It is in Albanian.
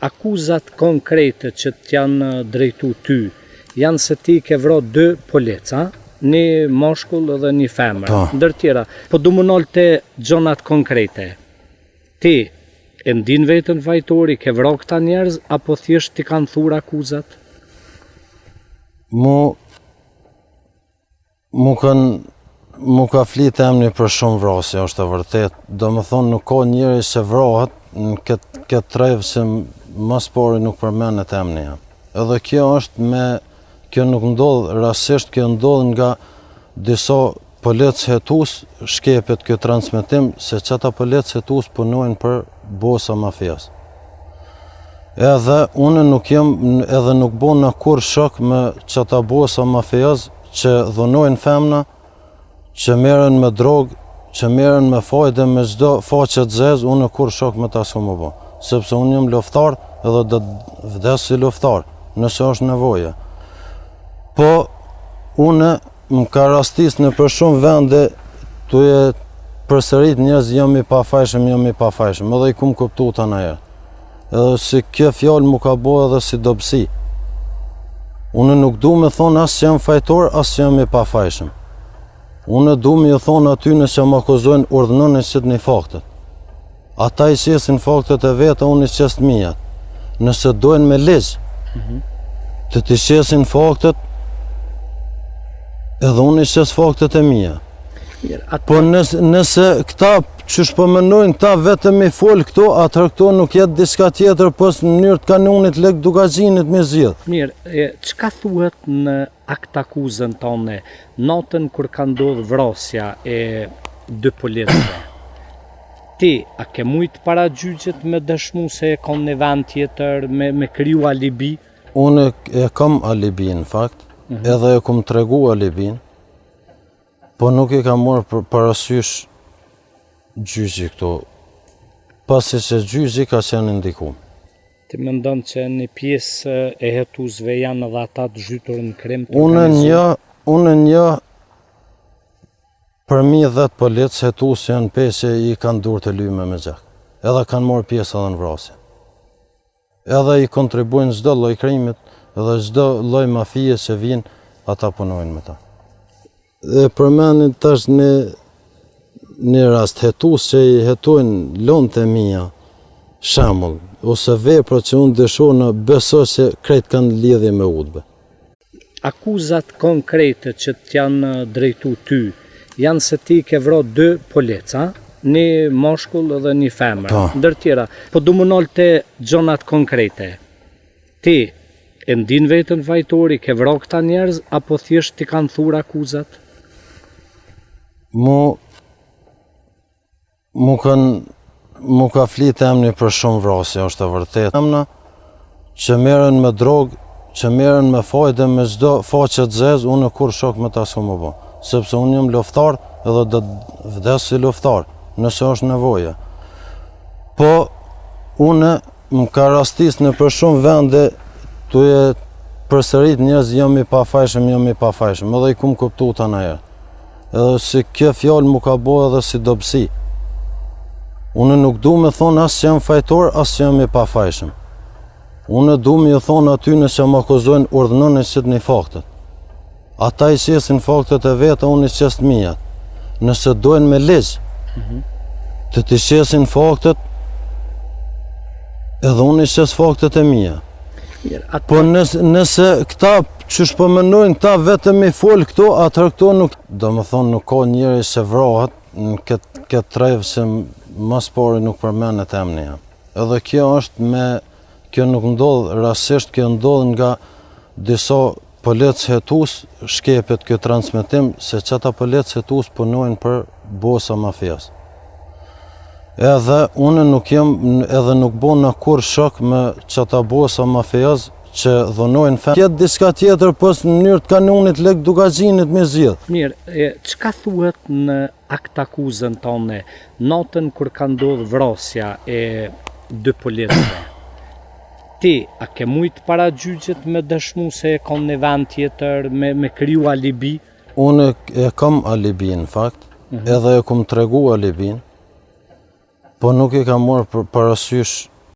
akuzat konkrete që t'janë drejtu ty, janë se ti ke vro 2 poleca, një moshkull dhe një femër, ndër tjera. Po du më nol të gjonat konkrete. Ti e ndin vetën vajtori, ke vro këta njerëz, apo thjesht ti kanë thur akuzat? Mu ka flit emni për shumë vrasje, është e vërtet. Do më thonë nuk ka njëri që vrohet në këtë trevë që mas pari nuk përmenet emni jam. Edhe kjo nuk ndodhë rasisht, kjo ndodhë nga disa policë hetus shkepet kjo transmitim se qëta policë hetus punojnë për bosa mafijas. Edhe unë nuk bona kur shok me qëta bosa mafijas që dhunojnë femna, që merren me drogë, që merren me fajde, me çdo faqe të zezë, unë kur shok me ta s'u më bë. Sepse unë jam luftar edhe do të vdes si luftar, nëse është nevoje. Po unë më ka rastis në për shumë vende tuje përsërit njerëz jam i pafajshëm, edhe i kum kuptu ta na herë. Edhe si kjo fjalë mu ka bo edhe si dobësi. Unë nuk du me thonë as që jam fajtor, as që jam i pafajshëm. Unë du me thonë aty nëse më akuzojnë urdhënon e qëtë një faktet. Ata i qesin faktet e veta, unë i qesë mijat. Nëse dojnë me ligjë, të t'i qesin faktet, edhe unë i qesë faktet e mija. Po nëse këta që shpëmënojnë këta vetëm i folë këto, atër këto nuk jetë diska tjetër pos në mënyrë të kanunit lek dugaxhinit me zgjidh. Mirë, çka thuhet në akt akuzën tonë, natën kur ka ndodhur vrasja e 2 policëve? Ti, a ke mujt para gjyqet me dëshmu se e kam në vend tjetër, me kriju alibi? Unë e kam alibi në fakt, edhe e kam tregu alibin, po nuk i kam marrë parasysh gjyqi këto, pasi që gjyqi ka qenë ndikum. Ti mendon që një pjesë e hetuesve janë edhe ata të zhytur në krim? Unë një përmi 10 policë hetues janë 5 që i kanë dur të lyme me gjak. Edhe kanë marrë pjesë edhe në vrasje. Edhe i kontribuojnë çdo lloj krimit, edhe çdo lloj mafie që vinë, ata punojnë me ta. Dhe përmenin tash një rast hetues që i hetojnë lonët e mia, shembull, ose vepra që unë dëshona besoj se krejt kanë lidhje me udhbe. Akuzat konkrete që t'janë drejtu ty, janë se ti ke vro 2 poleca, një moshkull dhe një femër, ndër tjera. Po du më nol të gjonat konkrete. Ti e ndin vetën vajtori, ke vro këta njerëz, apo thjesht ti kanë thur akuzat? Mu ka flit emni për shumë vrasje, është e vërtet. Emna që merren me drogë, që merren me fajde, me çdo faqe të zezë, unë kur shok me ta s'u më bë. Sepse unë jam luftar edhe do të vdes si luftar, nëse është nevoje. Po unë më ka rastis në për shumë vende tuje përsërit njerëz jam i pafajshëm, edhe i kum kuptu ta na herë. Edhe si kjo fjalë mu ka bo edhe si dobësi. Unë nuk du me thonë as që jam fajtor, as që jam i pafajshëm. Unë du me thonë aty nëse më akuzojnë urdhënon e qëtë një faktet. Ata i qesin faktet e veta, unë i qesë mijat. Nëse dojnë me ligjë, të t'i qesin faktet, edhe unë i qesë faktet e mija. Po nëse këta që shpëmënojnë këta vetëm i folë këto, atër këto nuk... Do më thonë nuk ka njëri që vrohet në këtë trevë që mas pari nuk përmenet emni jam. Edhe kjo nuk ndodhë rasisht, kjo ndodhë nga disa policë hetus shkepet kjo transmitim se qëta policë hetus punojnë për bosa mafijas. Edhe unë nuk bona kur shok me qëta bosa mafijas që dhunojnë femna. Kjetë diska tjetër pos në mënyrë të kanunit lek dugaxhinit me zgjidh. Mirë, çka thuhet në akt akuzën tonë, natën kur ka ndodhur vrasja e 2 policëve? Ti, a ke mujt para gjyqet me dëshmu se e kam në vend tjetër, me kriju alibi? Unë e kam alibi në fakt, edhe e kam tregu alibin, po nuk i kam marrë parasysh